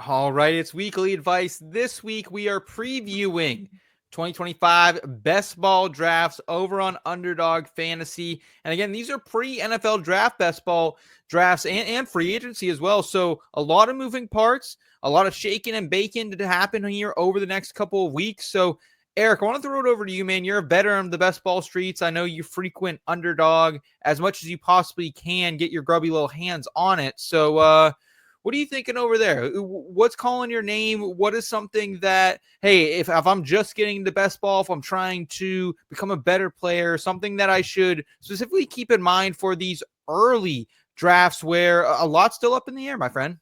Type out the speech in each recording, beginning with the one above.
All right, it's weekly advice. This week we are previewing 2025 best ball drafts over on Underdog Fantasy. And again, these are pre-NFL draft best ball drafts and free agency as well. So a lot of moving parts, a lot of shaking and baking to happen here over the next couple of weeks. So Eric, I want to throw it over to you, man. You're a veteran of the best ball streets. I know you frequent Underdog as much as you possibly can, get your grubby little hands on it. So, what are you thinking over there? What's calling your name? What is something that, hey, if I'm just getting the best ball, if I'm trying to become a better player, something that I should specifically keep in mind for these early drafts where a lot's still up in the air, my friend?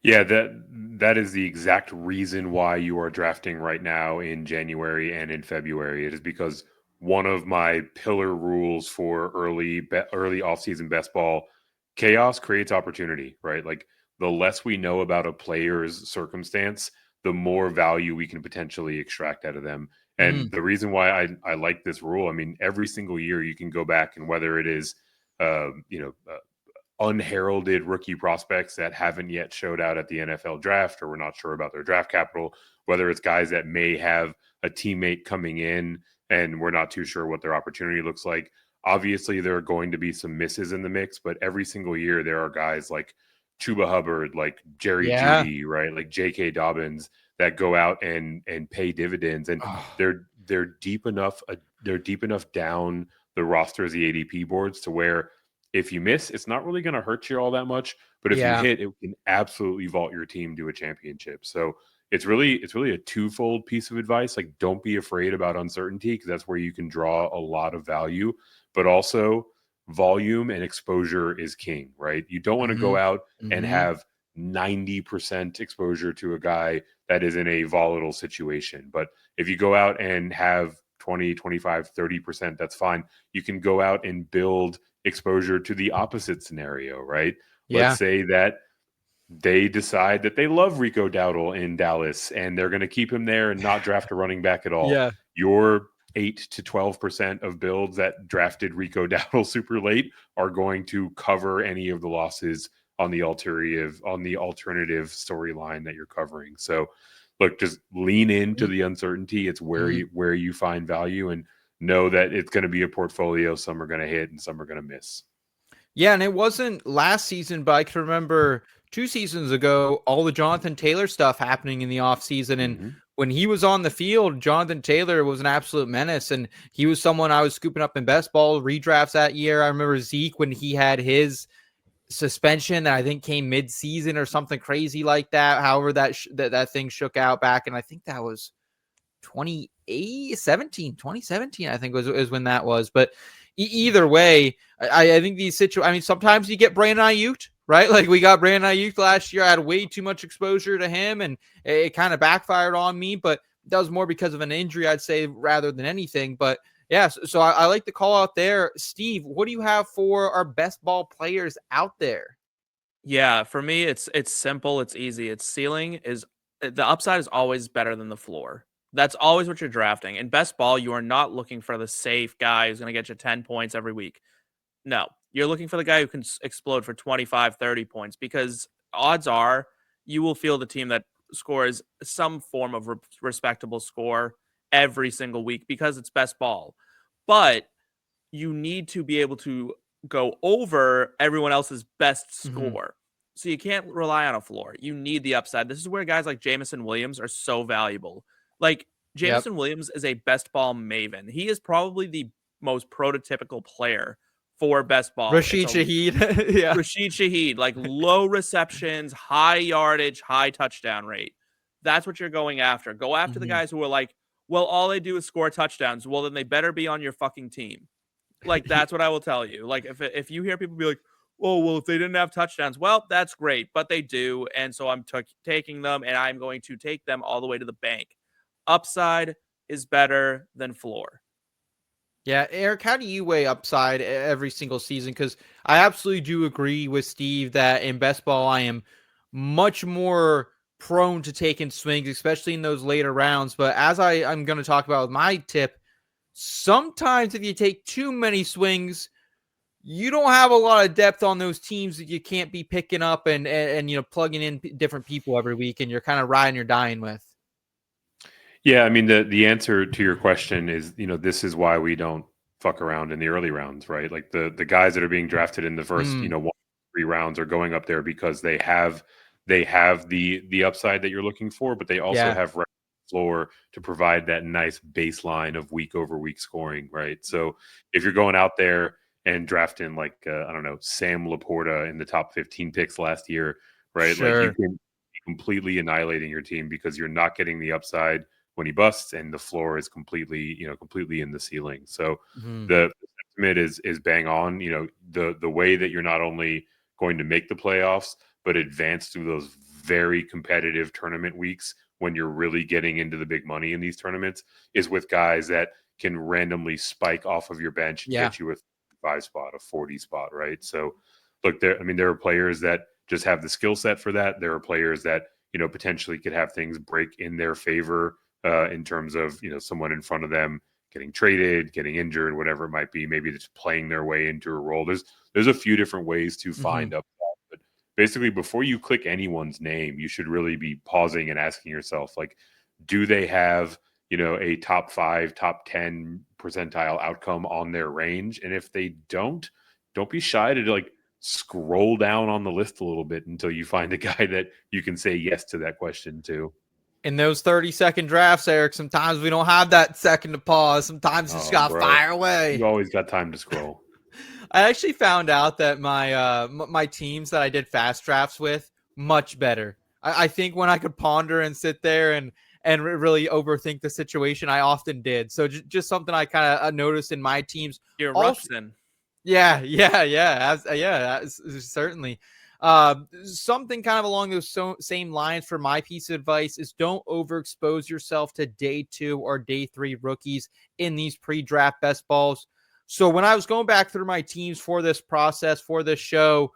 Yeah, that is the exact reason why you are drafting right now in January and in February. It is because one of my pillar rules for early offseason best ball, chaos creates opportunity, right? Like the less we know about a player's circumstance, the more value we can potentially extract out of them. And the reason why I like this rule, I mean, every single year you can go back and whether it is, unheralded rookie prospects that haven't yet showed out at the NFL draft, or we're not sure about their draft capital, whether it's guys that may have a teammate coming in and we're not too sure what their opportunity looks like. Obviously, there are going to be some misses in the mix, but every single year there are guys like Chuba Hubbard, like Jerry Jeudy, right? Like J.K. Dobbins that go out and pay dividends, and they're deep enough down the rosters, the ADP boards, to where if you miss, it's not really going to hurt you all that much. But if you hit, it can absolutely vault your team to a championship. So it's really a twofold piece of advice. Like, don't be afraid about uncertainty, because that's where you can draw a lot of value. But also, volume and exposure is king, right? You don't want to go out and have 90% exposure to a guy that is in a volatile situation. But if you go out and have 20, 25, 30%, that's fine. You can go out and build exposure to the opposite scenario, right? Yeah. Let's say that they decide that they love Rico Dowdle in Dallas and they're going to keep him there and not draft a running back at all. Yeah. Your 8 to 12% of builds that drafted Rico Dowdle super late are going to cover any of the losses on the alternative storyline that you're covering. So look, just lean into the uncertainty. It's where you find value, and know that it's going to be a portfolio. Some are going to hit and some are going to miss. Yeah, and it wasn't last season, but I can remember 2 seasons ago, all the Jonathan Taylor stuff happening in the offseason. And when he was on the field, Jonathan Taylor was an absolute menace. And he was someone I was scooping up in best ball redrafts that year. I remember Zeke when he had his suspension that I think came mid-season or something crazy like that. However, that thing shook out back. And I think that was 2017, I think was when that was. But either way, I think these situations, I mean, sometimes you get Brandon Ayuk, right? Like we got Brandon Ayuk last year. I had way too much exposure to him and it kind of backfired on me, but that was more because of an injury, I'd say, rather than anything. But yeah, so I like the call out there. Steve, what do you have for our best ball players out there? Yeah, for me, it's simple. It's easy. It's ceiling is the upside is always better than the floor. That's always what you're drafting. In best ball, you are not looking for the safe guy who's going to get you 10 points every week. No, you're looking for the guy who can explode for 25, 30 points, because odds are you will field a team that scores some form of respectable score every single week because it's best ball. But you need to be able to go over everyone else's best score. So you can't rely on a floor. You need the upside. This is where guys like Jameson Williams are so valuable. Like, Jameson Williams is a best ball maven. He is probably the most prototypical player for best ball. Rashid Shaheed. Yeah. Rashid Shaheed, like low receptions, high yardage, high touchdown rate. That's what you're going after. Go after the guys who are like, well, all they do is score touchdowns. Well, then they better be on your fucking team. Like, that's what I will tell you. Like, if you hear people be like, oh, well, if they didn't have touchdowns, well, that's great, but they do. And so I'm taking them, and I'm going to take them all the way to the bank. Upside is better than floor. Yeah, Eric, how do you weigh upside every single season? Because I absolutely do agree with Steve that in best ball, I am much more prone to taking swings, especially in those later rounds. But as I'm going to talk about with my tip, sometimes if you take too many swings, you don't have a lot of depth on those teams that you can't be picking up and plugging in different people every week, and you're kind of riding or dying with. Yeah, I mean the answer to your question is, this is why we don't fuck around in the early rounds, right? Like the guys that are being drafted in the first, 1-3 rounds are going up there because they have the upside that you're looking for, but they also have floor to provide that nice baseline of week over week scoring, right? So if you're going out there and drafting like I don't know, Sam Laporta in the top 15 picks last year, right? Sure. Like you can be completely annihilating your team because you're not getting the upside when he busts, and the floor is completely in the ceiling. So the sentiment is bang on. The way that you're not only going to make the playoffs, but advance through those very competitive tournament weeks when you're really getting into the big money in these tournaments is with guys that can randomly spike off of your bench and get you a 5 spot, a 40 spot, right? So look, there are players that just have the skill set for that. There are players that, potentially could have things break in their favor in terms of, someone in front of them getting traded, getting injured, whatever it might be, maybe just playing their way into a role. There's a few different ways to find up that, but basically before you click anyone's name, you should really be pausing and asking yourself, like, do they have, a top 5, top 10 percentile outcome on their range? And if they don't be shy to like scroll down on the list a little bit until you find a guy that you can say yes to that question to. In those 30-second drafts, Eric, sometimes we don't have that second to pause. Sometimes you just got to fire away. You always got time to scroll. I actually found out that my my teams that I did fast drafts with, much better. I think when I could ponder and sit there and really overthink the situation, I often did. So just something I kind of noticed in my teams. You're Ruxin. Yeah, certainly. Something kind of along those same lines for my piece of advice is don't overexpose yourself to day 2 or day 3 rookies in these pre-draft best balls. So when I was going back through my teams for this process, for this show,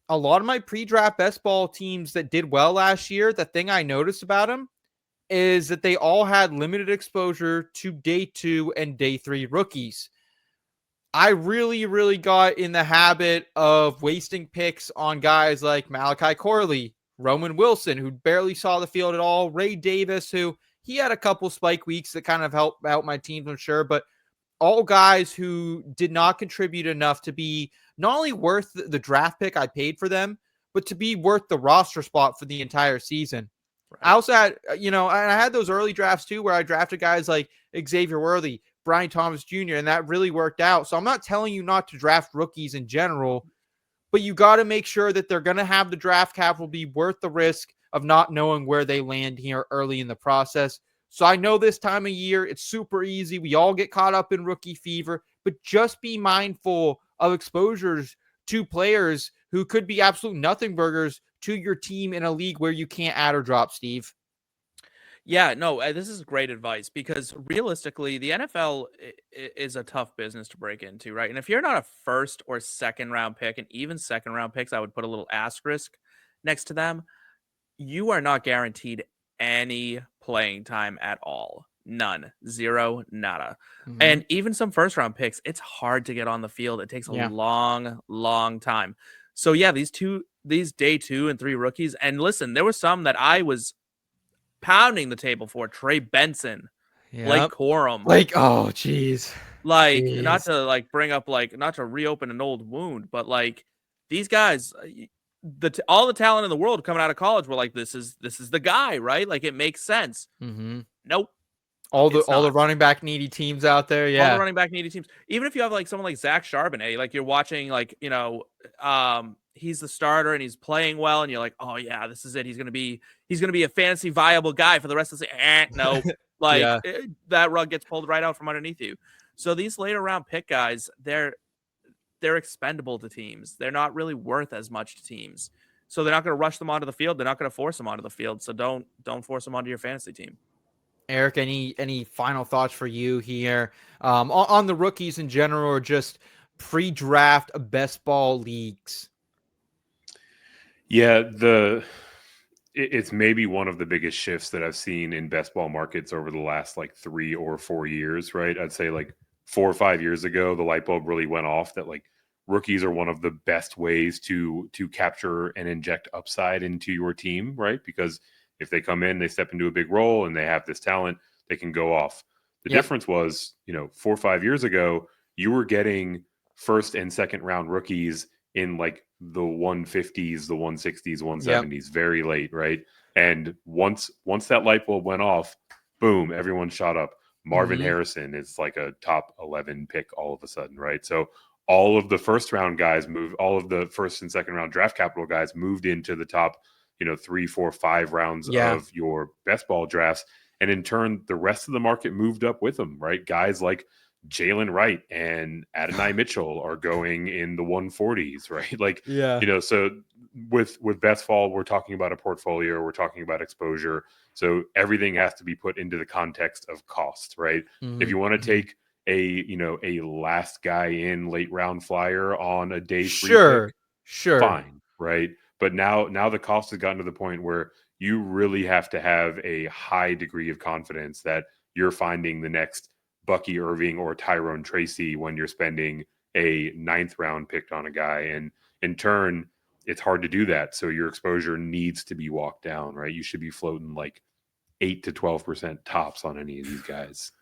a lot of my pre-draft best ball teams that did well last year, the thing I noticed about them is that they all had limited exposure to day 2 and day 3 rookies. I really, really got in the habit of wasting picks on guys like Malachi Corley, Roman Wilson, who barely saw the field at all, Ray Davis, who he had a couple spike weeks that kind of helped out my teams, I'm sure, but all guys who did not contribute enough to be not only worth the draft pick I paid for them, but to be worth the roster spot for the entire season. Right. I also had, and I had those early drafts too, where I drafted guys like Xavier Worthy, Brian Thomas Jr., and that really worked out. So I'm not telling you not to draft rookies in general, but you got to make sure that they're going to have the draft capital be worth the risk of not knowing where they land here early in the process. So I know this time of year, it's super easy. We all get caught up in rookie fever, but just be mindful of exposures to players who could be absolute nothing burgers to your team in a league where you can't add or drop, Steve. Yeah, no, this is great advice because realistically, the NFL is a tough business to break into, right? And if you're not a first or second round pick, and even second round picks, I would put a little asterisk next to them, you are not guaranteed any playing time at all. None. Zero. Nada. Mm-hmm. And even some first round picks, it's hard to get on the field. It takes a long, long time. So yeah, these day 2 and 3 rookies. And listen, there were some that I was pounding the table for. Trey Benson, Blake Corum. Oh, geez. Not to bring up, not to reopen an old wound, but these guys, all the talent in the world coming out of college were like, this is the guy, right? Like, it makes sense. Mm-hmm. Nope. All the running back needy teams out there, yeah. All the running back needy teams. Even if you have someone like Zach Charbonnet, you're watching, he's the starter and he's playing well, and you're like, oh yeah, this is it. He's gonna be a fantasy viable guy for the rest of the season. No, that rug gets pulled right out from underneath you. So these later round pick guys, they're expendable to teams. They're not really worth as much to teams. So they're not going to rush them onto the field. They're not going to force them onto the field. So don't force them onto your fantasy team. Eric, any final thoughts for you here on the rookies in general, or just pre-draft best ball leagues? Yeah, it's maybe one of the biggest shifts that I've seen in best ball markets over the last 3 or 4 years, right? I'd say 4 or 5 years ago, the light bulb really went off that rookies are one of the best ways to capture and inject upside into your team, right? Because if they come in, they step into a big role and they have this talent, they can go off. The difference was, 4 or 5 years ago, you were getting first and second round rookies in like the 150s, the 160s, 170s, very late, right? And once that light bulb went off, boom, everyone shot up. Marvin Harrison is like a top 11 pick all of a sudden, right? So all of the first round guys moved, all of the first and second round draft capital guys moved into the top, 3, 4, 5 rounds of your best ball drafts. And in turn, the rest of the market moved up with them, right? Guys like Jalen Wright and Adonai Mitchell are going in the 140s, right? Like, so with best ball, we're talking about a portfolio, we're talking about exposure. So everything has to be put into the context of cost, right? If you want to take a last guy in late round flyer on a day 3 pick, fine, right? But now the cost has gotten to the point where you really have to have a high degree of confidence that you're finding the next Bucky Irving or Tyrone Tracy when you're spending a 9th round pick on a guy. And in turn, it's hard to do that. So your exposure needs to be walked down, right? You should be floating like 8 to 12% tops on any of these guys.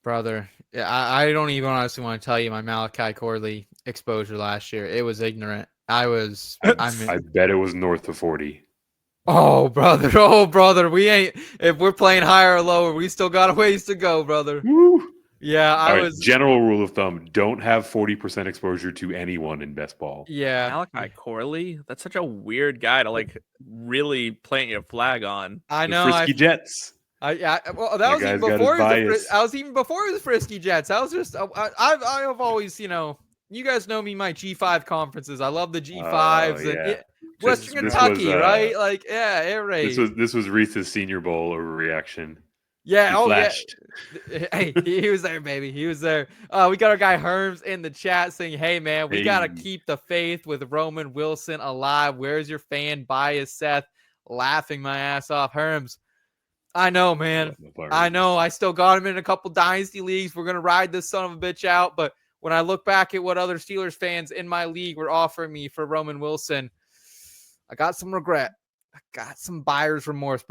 Brother, I don't even honestly want to tell you my Malachi Corley exposure last year. It was ignorant. I bet it was north of 40. Oh, brother. If we're playing higher or lower, we still got a ways to go, brother. Woo. Yeah, general rule of thumb, don't have 40% exposure to anyone in best ball. Yeah. Malachi Corley? That's such a weird guy to like really plant your flag on. I know. Frisky Jets. That was even before it was Frisky Jets. I was just I've always, you guys know me, my G5 conferences. I love the G5s and Western Kentucky, right? Like, air raid. This was Reese's Senior Bowl overreaction. Yeah, flashed. Hey, he was there, baby. He was there. We got our guy Herms in the chat saying, "Hey, man, we gotta keep the faith with Roman Wilson alive. Where's your fan bias, Seth?" Laughing my ass off, Herms. I know, man. I know. I still got him in a couple dynasty leagues. We're gonna ride this son of a bitch out. But when I look back at what other Steelers fans in my league were offering me for Roman Wilson, I got some regret. I got some buyer's remorse.